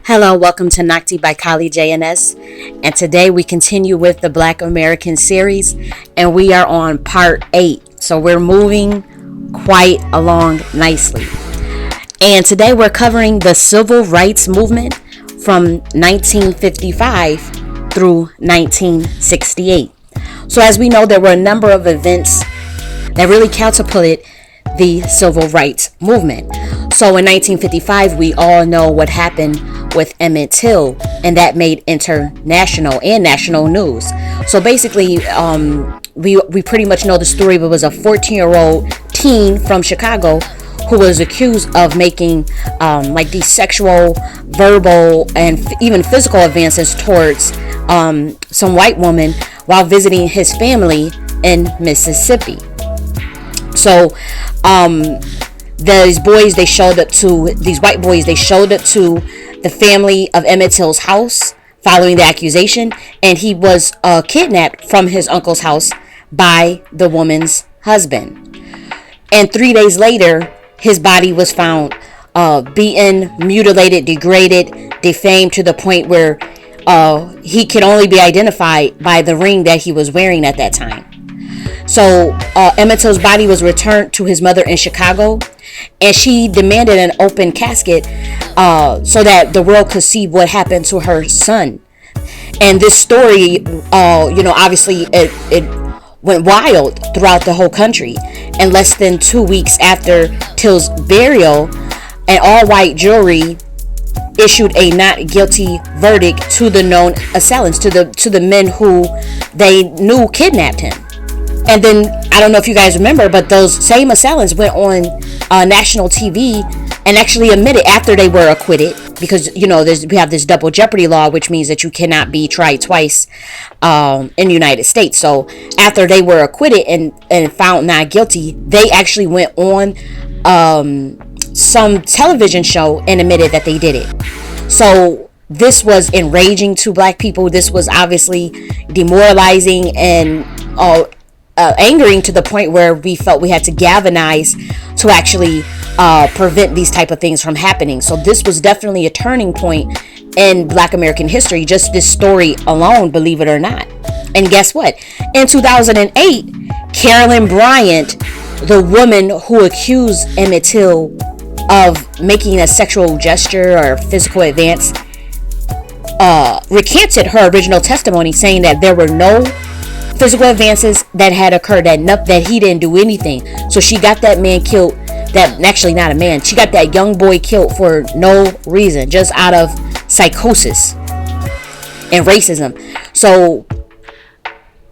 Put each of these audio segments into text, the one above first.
Hello, welcome to Nakti by j.N.S. And today we continue with the Black American series, and we are on part 8. So we're moving quite along nicely. And today we're covering the civil rights movement from 1955 through 1968. So as we know, there were a number of events that really catapulted the civil rights movement. So in 1955, we all know what happened with Emmett Till, and that made international and national news. So basically, we pretty much know the story, but it was a 14-year-old teen from Chicago who was accused of making like these sexual, verbal, and even physical advances towards some white woman while visiting his family in Mississippi. So these white boys, they showed up to the family of Emmett Till's house following the accusation, and he was kidnapped from his uncle's house by the woman's husband. And 3 days later, his body was found beaten, mutilated, degraded, defamed to the point where he could only be identified by the ring that he was wearing at that time. So Emmett Till's body was returned to his mother in Chicago, and she demanded an open casket so that the world could see what happened to her son. And this story, obviously it went wild throughout the whole country. And less than 2 weeks after Till's burial, an all-white jury issued a not guilty verdict to the known assailants, to the men who they knew kidnapped him. And then, I don't know if you guys remember, but those same assailants went on national TV and actually admitted after they were acquitted, because, we have this double jeopardy law, which means that you cannot be tried twice in the United States. So after they were acquitted and found not guilty, they actually went on some television show and admitted that they did it. So this was enraging to black people. This was obviously demoralizing and angering to the point where we felt we had to galvanize to actually prevent these type of things from happening. So this was definitely a turning point in Black American history, just this story alone, believe it or not. And guess what? In 2008, Carolyn Bryant, the woman who accused Emmett Till of making a sexual gesture or physical advance, recanted her original testimony, saying that there were no physical advances that had occurred, that he didn't do anything. So she got that man killed, actually not a man, she got that young boy killed for no reason, just out of psychosis and racism. So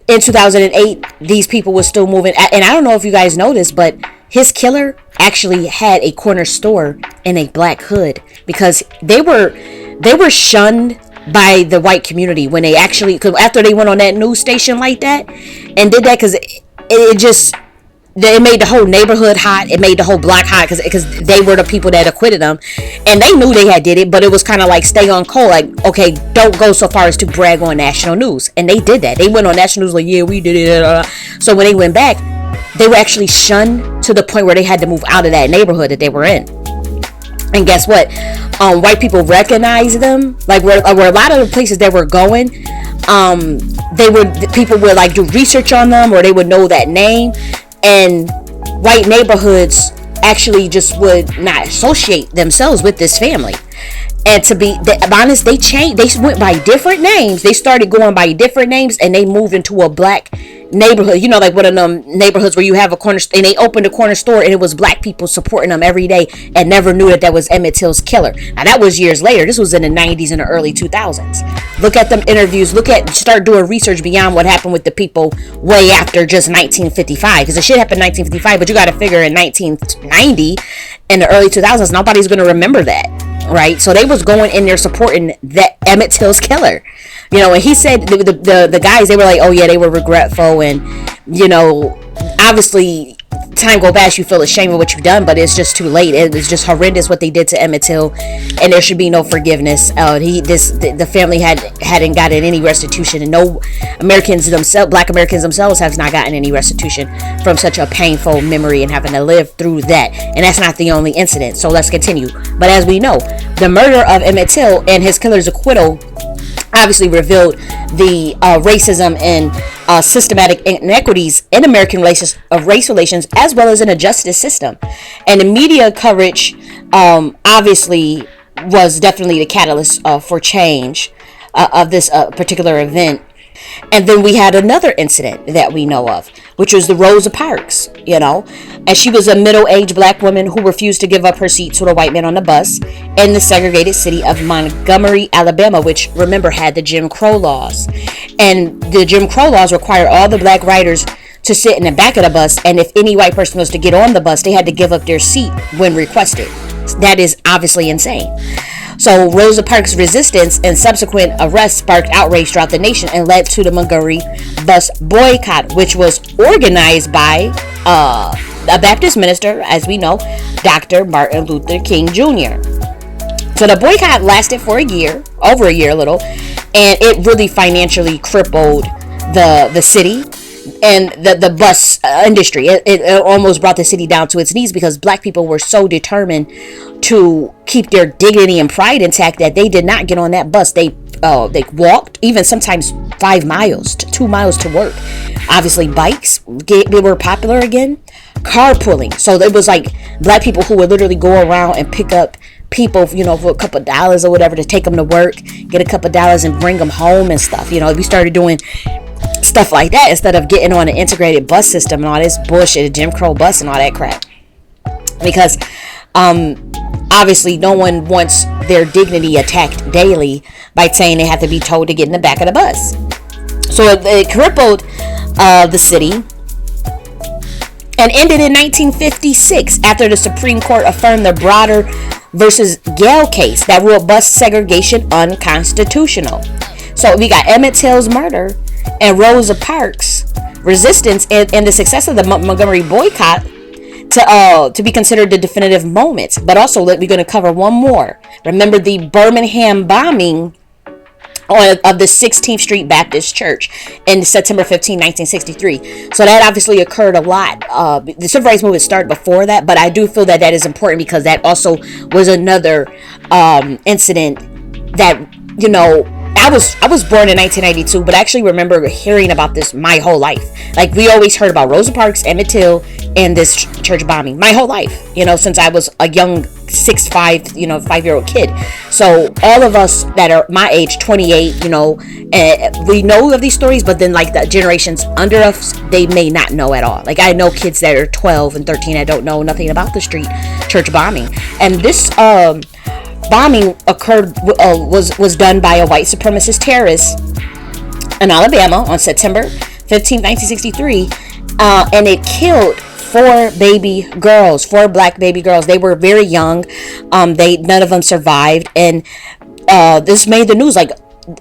in 2008, these people were still moving. And I don't know if you guys noticed, but his killer actually had a corner store in a black hood, because they were shunned by the white community when they actually, cause after they went on that news station like that and did that, because it made the whole neighborhood hot, it made the whole block hot, because they were the people that acquitted them, and they knew they had did it, but it was kind of like stay on cold, like, okay, don't go so far as to brag on national news. And they did that. They went on national news like, yeah, we did it. So when they went back, they were actually shunned to the point where they had to move out of that neighborhood that they were in. And guess what? White people recognized them. Like where a lot of the places they were going, people would like do research on them, or they would know that name. And white neighborhoods actually just would not associate themselves with this family. And to be honest, they changed. They went by different names. They started going by different names, and they moved into a black neighborhood. Like one of them neighborhoods where you have a corner, and they opened a corner store, and it was black people supporting them every day, and never knew that was Emmett Till's killer. Now that was years later. This was in the 90s and the early 2000s. Look at them interviews. Start doing research beyond what happened with the people way after just 1955, because the shit happened in 1955. But you got to figure in 1990, in the early 2000s, nobody's going to remember that. Right, so they was going in there supporting that Emmett Till's killer, and he said the guys, they were like, oh yeah, they were regretful, and obviously time go past, you feel ashamed of what you've done, but it's just too late. It's just horrendous what they did to Emmett Till, and there should be no forgiveness. The family hadn't gotten any restitution, and no Americans themselves, Black Americans themselves, have not gotten any restitution from such a painful memory and having to live through that. And that's not the only incident. So let's continue. But as we know, the murder of Emmett Till and his killer's acquittal obviously revealed the racism and systematic inequities in American race relations, as well as in the justice system. And the media coverage obviously was definitely the catalyst for change of this particular event. And then we had another incident that we know of, which was the Rosa Parks, and she was a middle-aged black woman who refused to give up her seat to the white man on the bus in the segregated city of Montgomery, Alabama, which, remember, had the Jim Crow laws. And the Jim Crow laws required all the black riders to sit in the back of the bus, and if any white person was to get on the bus, they had to give up their seat when requested. That is obviously insane. So Rosa Parks' resistance and subsequent arrests sparked outrage throughout the nation and led to the Montgomery bus boycott, which was organized by a Baptist minister, as we know, Dr. Martin Luther King Jr. So the boycott lasted for a year, over a year a little, and it really financially crippled the city and the bus industry. It almost brought the city down to its knees because black people were so determined to keep their dignity and pride intact that they did not get on that bus. They walked, even sometimes 5 miles, 2 miles to work. Obviously, bikes, they were popular again. Carpooling. So it was like black people who would literally go around and pick up people, for a couple of dollars or whatever to take them to work, get a couple of dollars and bring them home and stuff. We started doing stuff like that instead of getting on an integrated bus system and all this bullshit, a Jim Crow bus and all that crap. Because obviously no one wants their dignity attacked daily by saying they have to be told to get in the back of the bus. So it crippled the city and ended in 1956 after the Supreme Court affirmed the Broder versus Gale case that ruled bus segregation unconstitutional. So we got Emmett Till's murder and Rosa Parks' resistance and the success of the Montgomery boycott to be considered the definitive moments. But also, we're going to cover one more. Remember the Birmingham bombing of the 16th Street Baptist Church in September 15, 1963. So that obviously occurred a lot. The civil rights movement started before that, but I do feel that is important because that also was another incident that, I was born in 1992, but I actually remember hearing about this my whole life. Like, we always heard about Rosa Parks, Emmett Till, and this church bombing my whole life, since I was a young 5-year-old kid. So all of us that are my age, 28, we know of these stories, but then like the generations under us, they may not know at all. Like, I know kids that are 12 and 13 that don't know nothing about the street church bombing. And this bombing occurred was done by a white supremacist terrorist in Alabama on September 15, 1963, and it killed 4 black baby girls. They were very young. None of them survived, and this made the news. Like,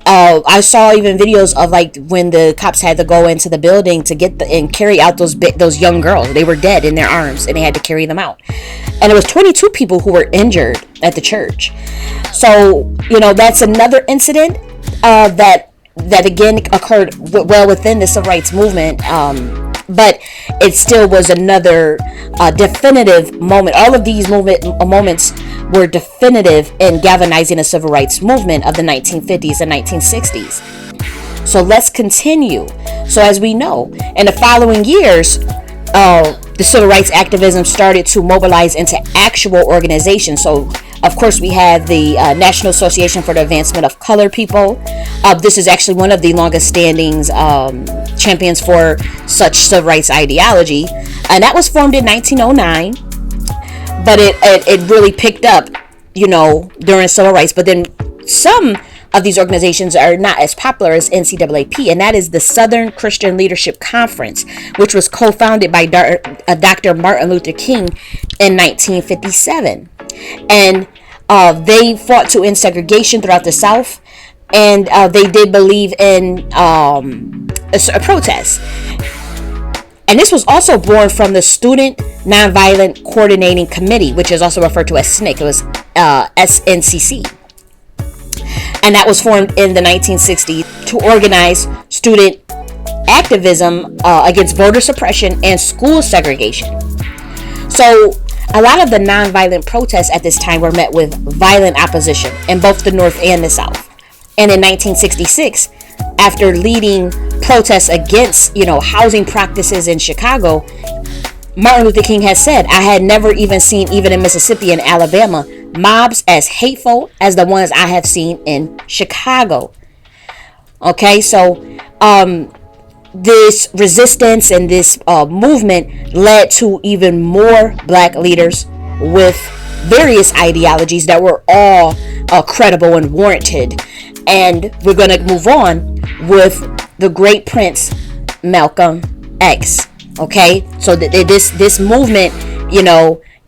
I saw even videos of like when the cops had to go into the building to get and carry out those young girls. They were dead in their arms, and they had to carry them out. And it was 22 people who were injured at the church. So that's another incident that again occurred well within the civil rights movement. But it still was another definitive moment. All of these moments were definitive in galvanizing the civil rights movement of the 1950s and 1960s. So let's continue. So as we know, in the following years, the civil rights activism started to mobilize into actual organizations. So, of course, we had the National Association for the Advancement of Colored People. This is actually one of the longest standing champions for such civil rights ideology. And that was formed in 1909. But it really picked up, during civil rights. But then some of these organizations are not as popular as NCAAP, and that is the Southern Christian Leadership Conference, which was co-founded by Dr. Martin Luther King in 1957. And they fought to end segregation throughout the South, and they did believe in a protest. And this was also born from the Student Nonviolent Coordinating Committee, which is also referred to as SNCC. It was SNCC. And that was formed in the 1960s to organize student activism against voter suppression and school segregation. So A lot of the nonviolent protests at this time were met with violent opposition in both the North and the South. And in 1966, after leading protests against, housing practices in Chicago, Martin Luther King has said, I had never even seen, even in Mississippi and Alabama, mobs as hateful as the ones I have seen in Chicago. Okay, so this resistance and this movement led to even more black leaders with various ideologies that were all credible and warranted. And we're going to move on with the great Prince Malcolm X. Okay, so this movement,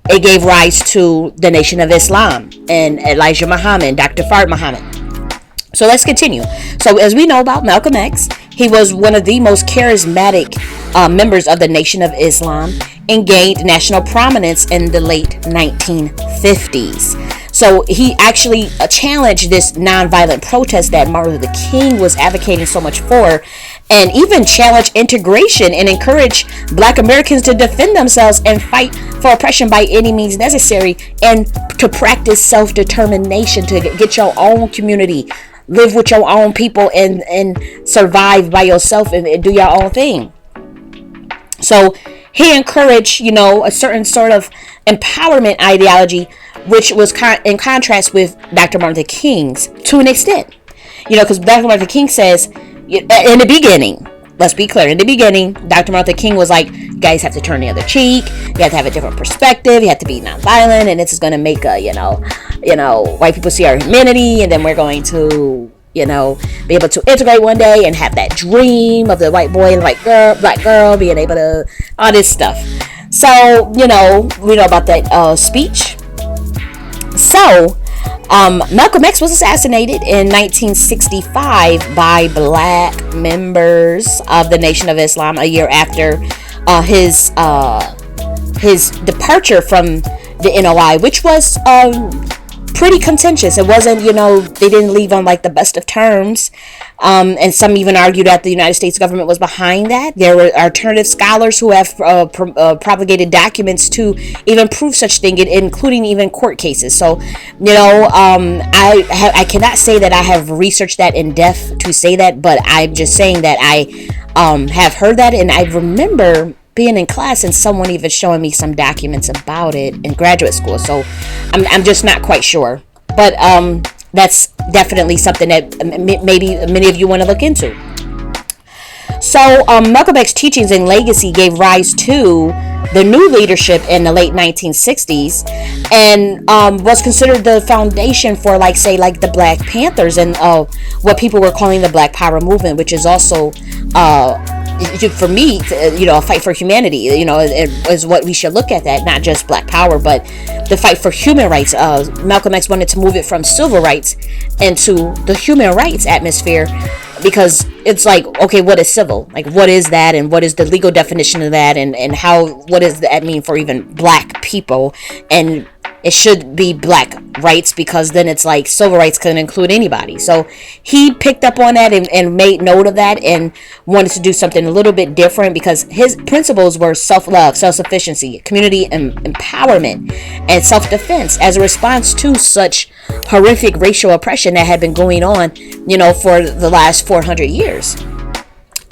it gave rise to the Nation of Islam and Elijah Muhammad, Dr. Fard Muhammad. So let's continue. So as we know about Malcolm X, he was one of the most charismatic members of the Nation of Islam and gained national prominence in the late 1950s. So he actually challenged this nonviolent protest that Martin Luther King was advocating so much for, and even challenged integration and encouraged black Americans to defend themselves and fight for oppression by any means necessary, and to practice self-determination, to get your own community, live with your own people, and survive by yourself and do your own thing. So he encouraged, a certain sort of empowerment ideology, which was in contrast with Dr. Martin Luther King's to an extent. Because Dr. Martin Luther King says, in the beginning, let's be clear, in the beginning, Dr. Martin Luther King was like, you guys have to turn the other cheek, you have to have a different perspective, you have to be nonviolent, and this is going to make, white people see our humanity, and then we're going to, be able to integrate one day and have that dream of the white boy and black girl being able to, all this stuff. So, we know about that speech. So, Malcolm X was assassinated in 1965 by black members of the Nation of Islam a year after his departure from the NOI, which was pretty contentious. It wasn't, they didn't leave on like the best of terms. And some even argued that the United States government was behind that. There were alternative scholars who have propagated documents to even prove such thing, including even court cases. So, I cannot say that I have researched that in depth to say that, but I'm just saying that I have heard that, and I remember being in class and someone even showing me some documents about it in graduate school. So I'm just not quite sure, but that's definitely something that maybe many of you want to look into. So Malcolm X's teachings and legacy gave rise to the new leadership in the late 1960s, and was considered the foundation for the Black Panthers and what people were calling the Black Power movement, which is also for me, a fight for humanity, is what we should look at, that not just Black Power, but the fight for human rights. Malcolm X wanted to move it from civil rights into the human rights atmosphere, because it's like, okay, what is civil? Like, what is that, and what is the legal definition of that, and what does that mean for even black people? And it should be black rights, because then it's like civil rights can include anybody. So he picked up on that and made note of that, and wanted to do something a little bit different, because his principles were self-love, self-sufficiency, community empowerment, and self-defense as a response to such horrific racial oppression that had been going on, for the last 400 years.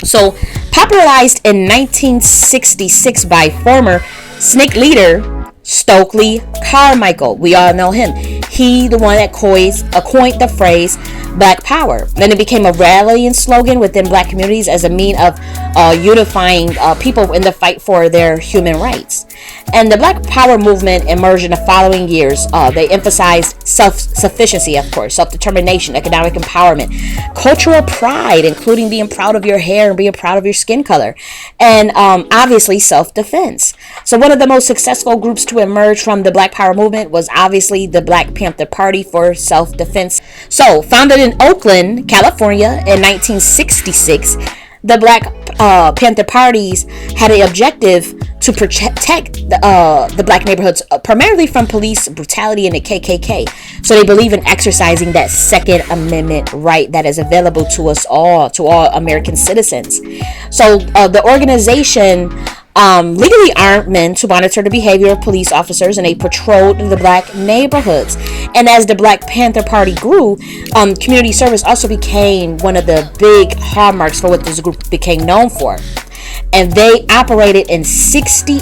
So popularized in 1966 by former SNCC leader Stokely Carmichael. We all know him. He the one that coined the phrase Black Power. Then it became a rallying slogan within black communities as a means of unifying people in the fight for their human rights. And the Black Power movement emerged in the following years. They emphasized self-sufficiency, of course, self-determination, economic empowerment, cultural pride, including being proud of your hair and being proud of your skin color, and obviously self-defense. So one of the most successful groups to emerge from the Black Power movement was obviously the Black Panther Party for self-defense. So founded in Oakland, California in 1966, the Black Panther parties had an objective to protect the black neighborhoods, primarily from police brutality and the KKK. So they believe in exercising that Second Amendment right that is available to us all, to all American citizens. So the organization legally armed men to monitor the behavior of police officers, and they patrolled the black neighborhoods. And as the Black Panther Party grew, community service also became one of the big hallmarks for what this group became known for. And they operated in 68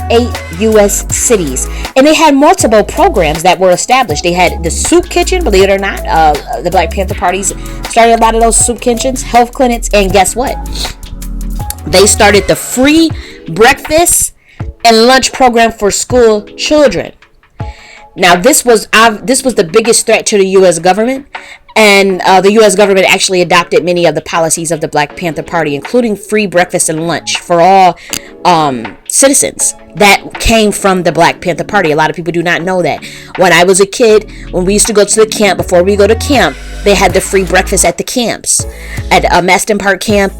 U.S. cities. And they had multiple programs that were established. They had the soup kitchen, believe it or not. The Black Panther parties started a lot of those soup kitchens, health clinics, and guess what? They started the free breakfast and lunch program for school children. Now, this was the biggest threat to the U.S. government. And the U.S. government actually adopted many of the policies of the Black Panther Party, including free breakfast and lunch for all citizens that came from the Black Panther Party. A lot of people do not know that. When I was a kid, when we used to go to the camp, before we go to camp, they had the free breakfast at the camps, at Maston Park camp.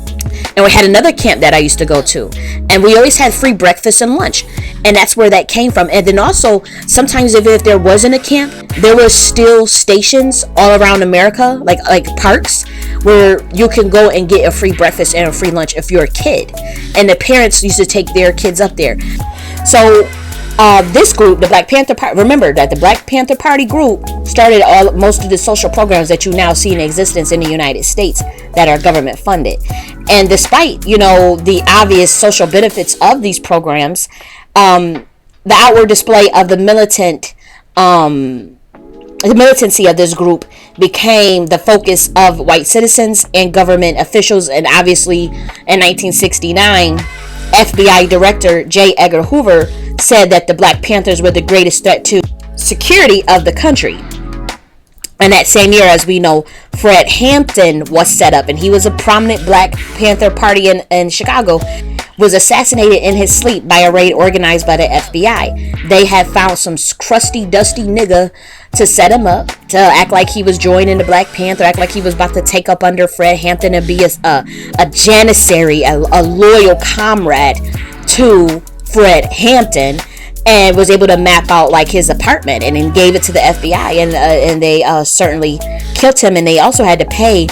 And we had another camp that I used to go to. And we always had free breakfast and lunch. And that's where that came from. And then also, sometimes if there wasn't a camp, there were still stations all around America, like parks, where you can go and get a free breakfast and a free lunch if you're a kid. And the parents used to take their kids up there. So this group, the Black Panther Party, remember that the Black Panther Party group started most of the social programs that you now see in existence in the United States that are government funded. And despite, the obvious social benefits of these programs, the outward display of the militancy of this group became the focus of white citizens and government officials. And obviously in 1969, FBI Director J. Edgar Hoover said that the Black Panthers were the greatest threat to security of the country. And that same year, as we know, Fred Hampton was set up, and he was a prominent Black Panther Party in Chicago, was assassinated in his sleep by a raid organized by the FBI. They had found some crusty, dusty nigga to set him up, to act like he was joining the Black Panther, act like he was about to take up under Fred Hampton and be a janissary, a loyal comrade to Fred Hampton, and was able to map out like his apartment and then gave it to the FBI, and they certainly killed him. And they also had to pay,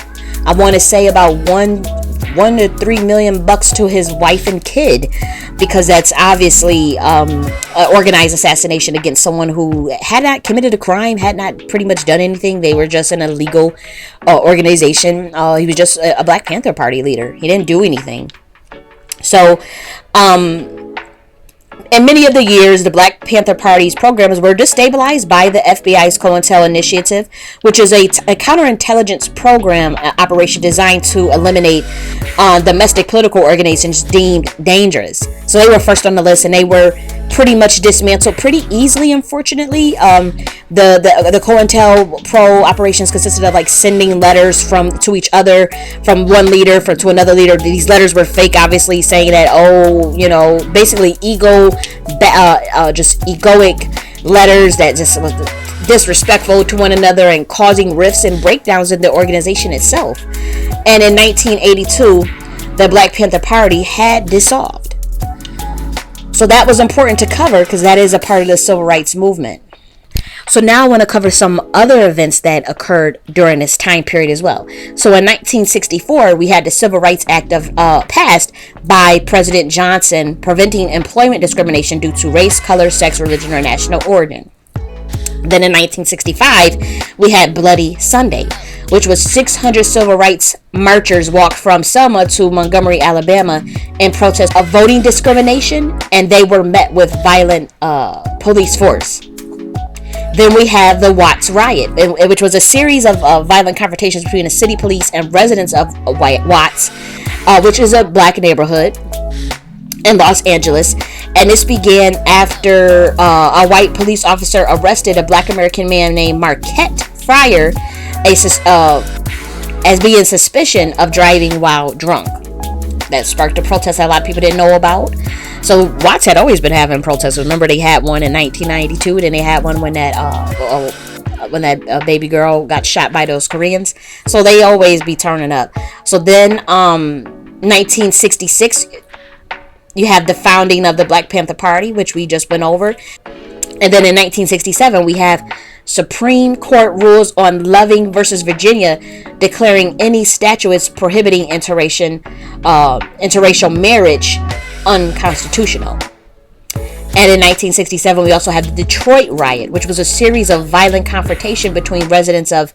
I want to say, about $1 to $3 million to his wife and kid, because that's obviously an organized assassination against someone who had not committed a crime, had not pretty much done anything. They were just an illegal organization. He was just a Black Panther Party leader. He didn't do anything. So in many of the years, the Black Panther Party's programs were destabilized by the FBI's COINTEL initiative, which is a counterintelligence program operation designed to eliminate domestic political organizations deemed dangerous. So they were first on the list, and they were pretty much dismantled pretty easily, unfortunately. The COINTELPRO operations consisted of like sending letters to each other, from one leader to another leader. These letters were fake, obviously, saying that, basically just egoic letters that just was disrespectful to one another and causing rifts and breakdowns in the organization itself. And in 1982, the Black Panther Party had dissolved. So that was important to cover, because that is a part of the civil rights movement. So now I want to cover some other events that occurred during this time period as well. So in 1964, we had the Civil Rights Act passed by President Johnson, preventing employment discrimination due to race, color, sex, religion, or national origin. Then in 1965, we had Bloody Sunday, which was 600 civil rights marchers walked from Selma to Montgomery, Alabama, in protest of voting discrimination, and they were met with violent police force. Then we have the Watts riot, which was a series of violent confrontations between the city police and residents of Watts, which is a black neighborhood in Los Angeles. And this began after a white police officer arrested a black American man named Marquette Fryer as being suspicion of driving while drunk. That sparked a protest that a lot of people didn't know about. So Watts had always been having protests. Remember, they had one in 1992. Then they had one when that baby girl got shot by those Koreans. So they always be turning up. So then 1966, you have the founding of the Black Panther Party, which we just went over. And then in 1967, we have Supreme Court rules on Loving versus Virginia, declaring any statutes prohibiting interracial marriage unconstitutional. And in 1967, we also had the Detroit riot, which was a series of violent confrontation between residents of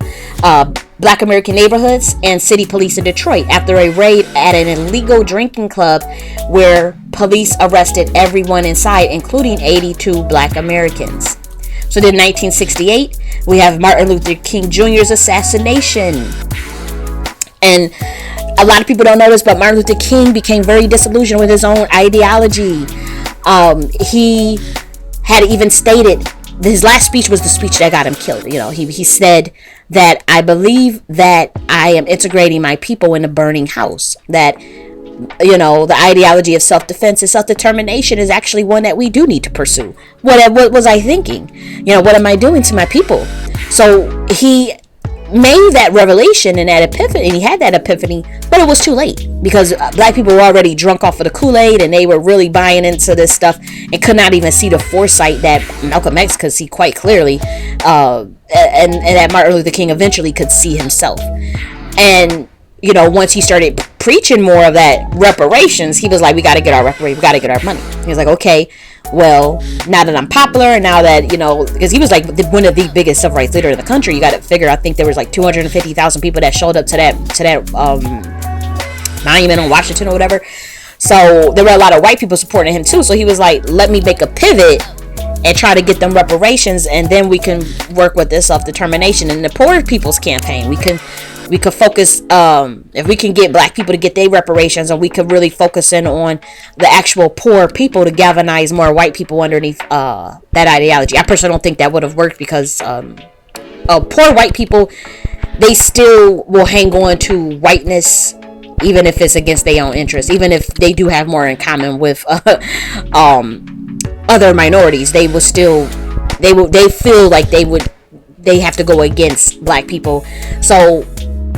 Black American neighborhoods and city police in Detroit after a raid at an illegal drinking club where police arrested everyone inside, including 82 Black Americans. So then in 1968, we have Martin Luther King Jr.'s assassination. And a lot of people don't know this, but Martin Luther King became very disillusioned with his own ideology. He had even stated, his last speech was the speech that got him killed. You know, he said that, I believe that I am integrating my people in a burning house. That, you know, the ideology of self-defense and self-determination is actually one that we do need to pursue. What was I thinking? You know, what am I doing to my people? So he made that revelation and that epiphany. He had that epiphany, but it was too late because Black people were already drunk off of the Kool-Aid, and they were really buying into this stuff and could not even see the foresight that Malcolm X could see quite clearly, and that Martin Luther King eventually could see himself. And you know, once he started preaching more of that reparations, he was like, we got to get our reparations, we got to get our money. He was like, okay, well, now that I'm popular, and now that, you know, because he was like one of the biggest civil rights leaders in the country. You got to figure, I think there was like 250,000 people that showed up to that monument on Washington or whatever. So there were a lot of white people supporting him too. So he was like, let me make a pivot and try to get them reparations, and then we can work with this self-determination and the poor people's campaign. We could focus, if we can get Black people to get their reparations, and we could really focus in on the actual poor people to galvanize more white people underneath that ideology. I personally don't think that would have worked because poor white people, they still will hang on to whiteness even if it's against their own interests, even if they do have more in common with other minorities. They will still, they feel like they have to go against Black people. So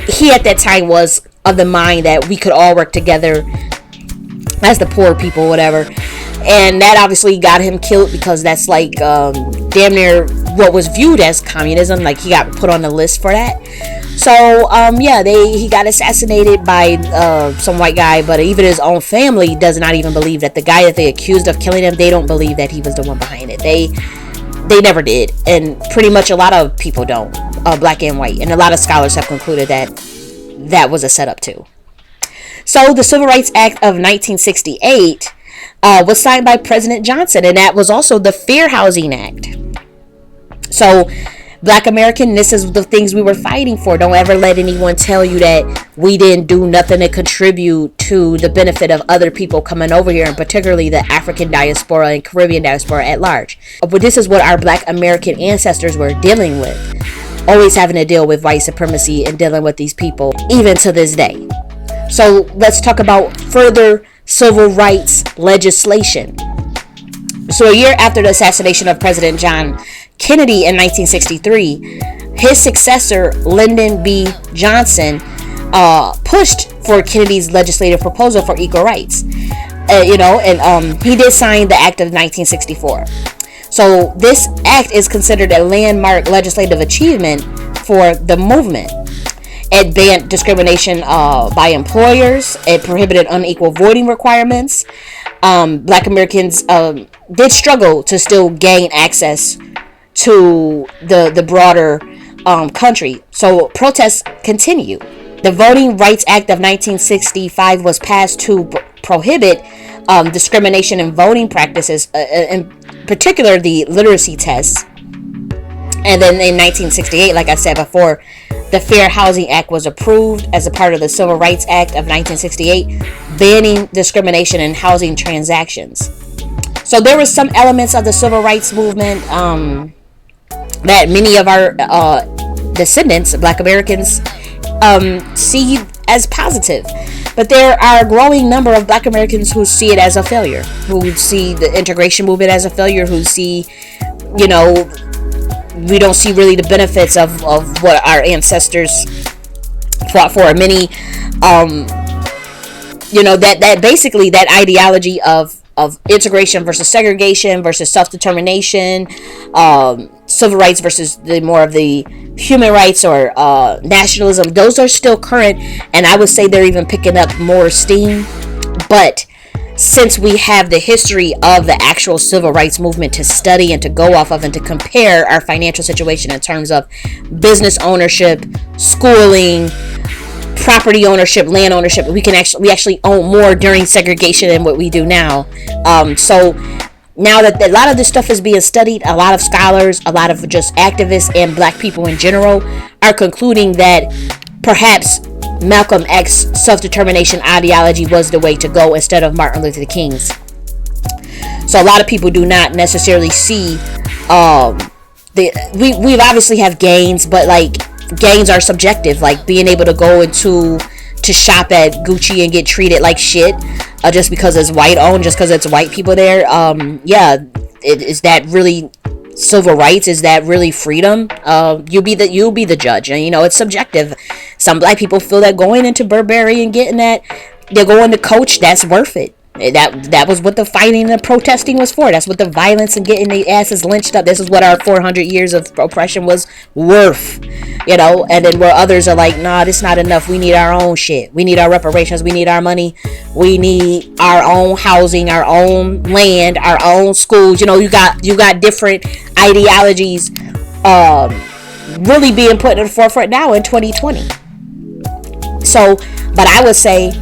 he at that time was of the mind that we could all work together as the poor people, whatever. And that obviously got him killed because that's like damn near what was viewed as communism. Like he got put on the list for that. So he got assassinated by some white guy, but even his own family does not even believe that the guy that they accused of killing him, they don't believe that he was the one behind it. They never did, and pretty much a lot of people don't, Black and white, and a lot of scholars have concluded that that was a setup too. So the Civil Rights Act of 1968 was signed by President Johnson, and that was also the Fair Housing Act. So Black American, this is the things we were fighting for. Don't ever let anyone tell you that we didn't do nothing to contribute to the benefit of other people coming over here, and particularly the African diaspora and Caribbean diaspora at large. But this is what our Black American ancestors were dealing with. Always having to deal with white supremacy and dealing with these people, even to this day. So let's talk about further civil rights legislation. So a year after the assassination of President John Kennedy in 1963, his successor, Lyndon B. Johnson, pushed for Kennedy's legislative proposal for equal rights. He did sign the Act of 1964. So this act is considered a landmark legislative achievement for the movement. It banned discrimination by employers. It prohibited unequal voting requirements. Black Americans did struggle to still gain access to the broader country. So protests continue. The Voting Rights Act of 1965 was passed to prohibit discrimination in voting practices, in particular the literacy tests. And then in 1968, like I said before, the Fair Housing Act was approved as a part of the Civil Rights Act of 1968, banning discrimination in housing transactions. So there were some elements of the civil rights movement that many of our descendants, Black Americans, see as positive. But there are a growing number of Black Americans who see it as a failure, who see the integration movement as a failure, who see, we don't see really the benefits of what our ancestors fought for. Many, that basically that ideology of integration versus segregation versus self-determination, civil rights versus the more of the human rights or nationalism, those are still current, and I would say they're even picking up more steam. But since we have the history of the actual civil rights movement to study and to go off of and to compare our financial situation in terms of business ownership, schooling, property ownership, land ownership, we actually own more during segregation than what we do now. So now that a lot of this stuff is being studied, a lot of scholars, a lot of just activists and black people in general are concluding that perhaps Malcolm X's self-determination ideology was the way to go instead of Martin Luther King's. So a lot of people do not necessarily see we obviously have gains, but like gains are subjective. Like being able to go to shop at Gucci and get treated like shit just because it's white owned, just because it's white people there. Is that really civil rights? Is that really freedom? You'll be the judge, and it's subjective. Some black people feel that going into Burberry and getting that, they're going to Coach, that's worth it. That was what the fighting and the protesting was for. That's what the violence and getting the asses lynched up. This is what our 400 years of oppression was worth, and then where others are like, nah, this not enough. We need our own shit. We need our reparations. We need our money. We need our own housing, our own land, our own schools. You got different ideologies really being put in the forefront now in 2020. So, but I would say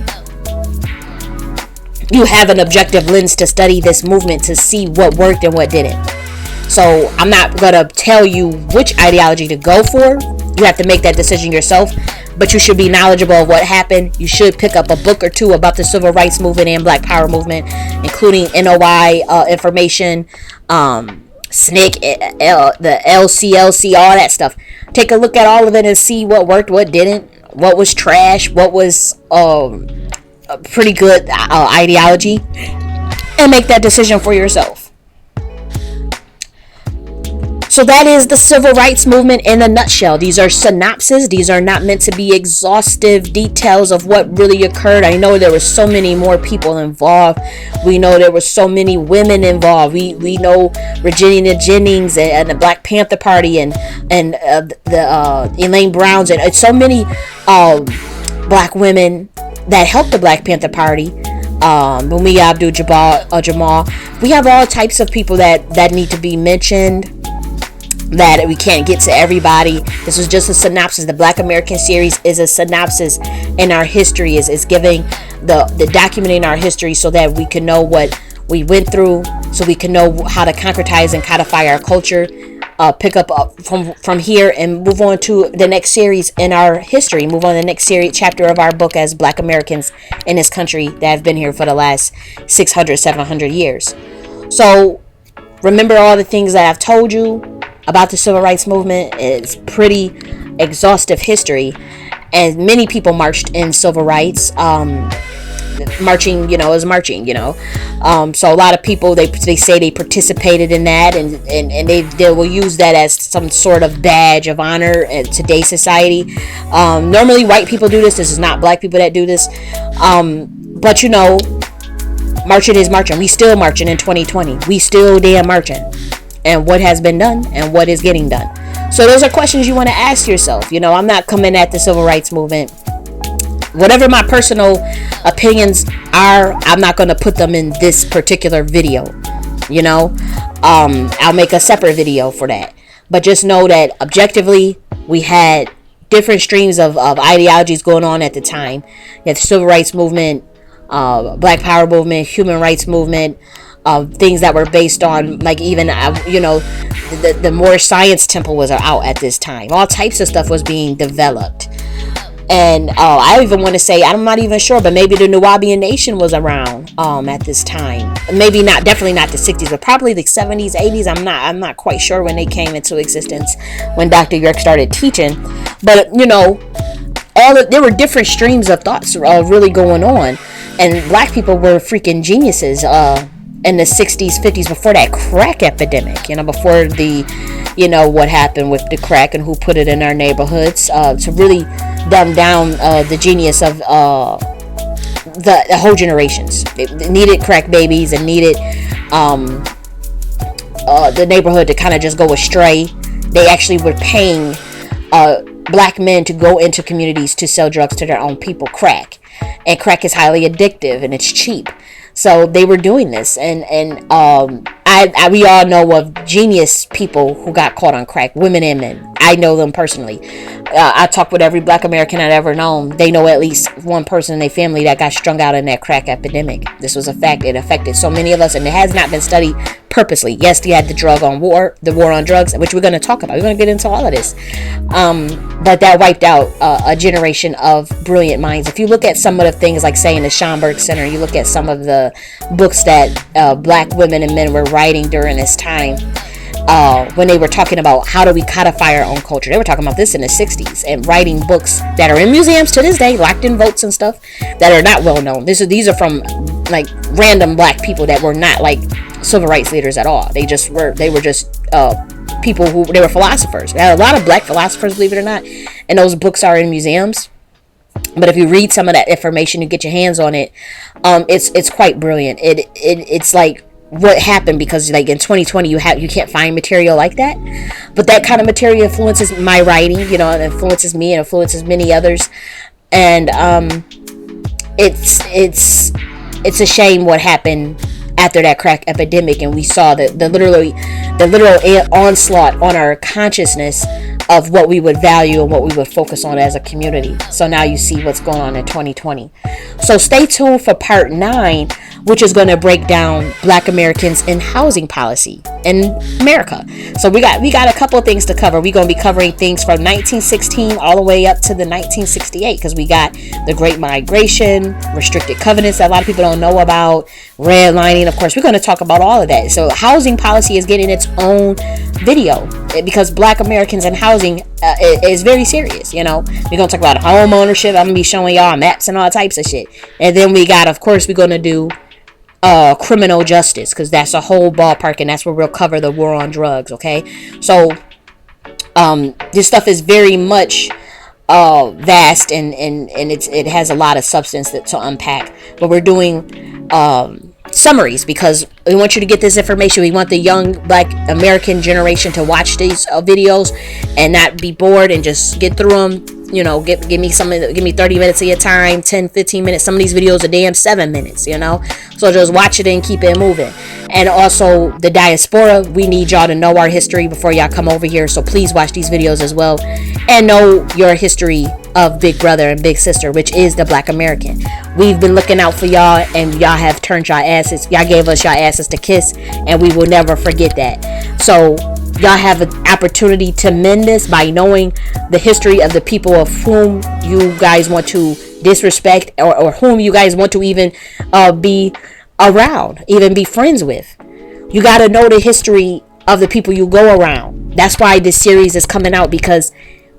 you have an objective lens to study this movement to see what worked and what didn't. So I'm not going to tell you which ideology to go for. You have to make that decision yourself, but you should be knowledgeable of what happened. You should pick up a book or two about the civil rights movement and black power movement, including NOI information, SNCC, the LCLC, all that stuff. Take a look at all of it and see what worked, what didn't, what was trash, what was a pretty good ideology, and make that decision for yourself. So that is the civil rights movement in a nutshell. These are synopses. These are not meant to be exhaustive details of what really occurred. I know there were so many more people involved. We know there were so many women involved. We know Virginia Jennings and the Black Panther Party and the Elaine Browns and so many black women that helped the Black Panther Party. Mumia Abdul-Jamal. We have all types of people that need to be mentioned, that we can't get to everybody. This was just a synopsis. The Black American series is a synopsis in our history, is giving the documenting our history so that we can know what we went through, so we can know how to concretize and codify our culture, pick up from here and move on to the next series in our history, move on to the next chapter of our book as Black Americans in this country that have been here for the last 600, 700 years. So remember all the things that I've told you about the civil rights movement. It's pretty exhaustive history, and many people marched in civil rights. Marching is marching. So a lot of people they say they participated in that, and they will use that as some sort of badge of honor in today's society. Normally white people do this. This is not black people that do this. But marching is marching. We still marching in 2020. We still damn marching. And what has been done and what is getting done. So those are questions you want to ask yourself. I'm not coming at the civil rights movement. Whatever my personal opinions are, I'm not going to put them in this particular video. I'll make a separate video for that. But just know that objectively, we had different streams of ideologies going on at the time. You had the civil rights movement, black power movement, human rights movement, things that were based on, like, even the Moorish Science Temple was out at this time. All types of stuff was being developed. And I even want to say, I'm not even sure, but maybe the Nubian Nation was around at this time. Maybe not, definitely not the 60s, but probably the 70s, 80s. I'm not quite sure when they came into existence, when Dr. York started teaching. But there were different streams of thoughts really going on, and black people were freaking geniuses in the 60s, 50s, before that crack epidemic, before the, what happened with the crack and who put it in our neighborhoods, to really dumb down the genius of the whole generations. They needed crack babies and needed the neighborhood to kind of just go astray. They actually were paying black men to go into communities to sell drugs to their own people, crack. And crack is highly addictive and it's cheap. So they were doing this, and we all know of genius people who got caught on crack, women and men. I know them personally. I talk with every Black American I've ever known. They know at least one person in their family that got strung out in that crack epidemic. This was a fact. It affected so many of us, and it has not been studied purposely. Yes, they had the war on drugs, which we're going to talk about. We're going to get into all of this. But that wiped out a generation of brilliant minds. If you look at some of the things, like say in the Schomburg Center, you look at some of the books that Black women and men were writing during this time, when they were talking about how do we codify our own culture. They were talking about this in the 60s and writing books that are in museums to this day, locked in votes and stuff, that are not well known. These are from like random Black people that were not like civil rights leaders at all. They were just people who, they were philosophers. There are a lot of Black philosophers, believe it or not, and those books are in museums. But if you read some of that information, you get your hands on it, it's quite brilliant. It's like what happened, because like in 2020 you can't find material like that, but that kind of material influences my writing, you know, it influences me and influences many others. And it's a shame what happened after that crack epidemic, and we saw the literal onslaught on our consciousness of what we would value and what we would focus on as a community. So now you see what's going on in 2020. So stay tuned for part 9, which is going to break down Black Americans in housing policy in America. So we got a couple of things to cover. We're going to be covering things from 1916 all the way up to the 1968, because we got the Great Migration, restricted covenants that a lot of people don't know about, redlining. Of course, we're going to talk about all of that. So housing policy is getting its own video, because Black Americans and housing is very serious. You know, we're going to talk about home ownership. I'm going to be showing y'all maps and all types of shit. And then we got, of course, we're going to do criminal justice, because that's a whole ballpark, and that's where we'll cover the war on drugs. Okay, so this stuff is very much vast, and it has a lot of substance to unpack, but we're doing summaries because we want you to get this information. We want the young Black American generation to watch these videos and not be bored and just get through them. You know, give me 30 minutes of your time, 10, 15 minutes. Some of these videos are damn 7 minutes, you know. So just watch it and keep it moving. And also the diaspora, we need y'all to know our history before y'all come over here. So please watch these videos as well and know your history of Big Brother and Big Sister, which is the Black American. We've been looking out for y'all, and y'all have turned y'all asses. Y'all gave us y'all asses to kiss, and we will never forget that. So y'all have an opportunity to mend this by knowing the history of the people of whom you guys want to disrespect, or whom you guys want to even be around, even be friends with. You got to know the history of the people you go around. That's why this series is coming out, because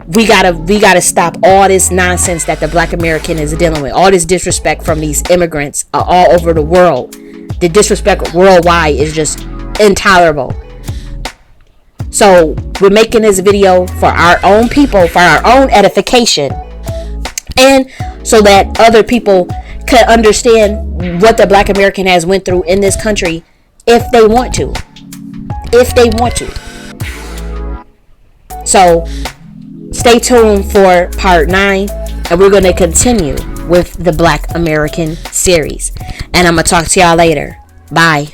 we gotta stop all this nonsense that the Black American is dealing with. All this disrespect from these immigrants all over the world. The disrespect worldwide is just intolerable. So we're making this video for our own people, for our own edification, and so that other people can understand what the Black American has went through in this country, if they want to. So stay tuned for part 9, and we're going to continue with the Black American series. And I'm going to talk to y'all later. Bye.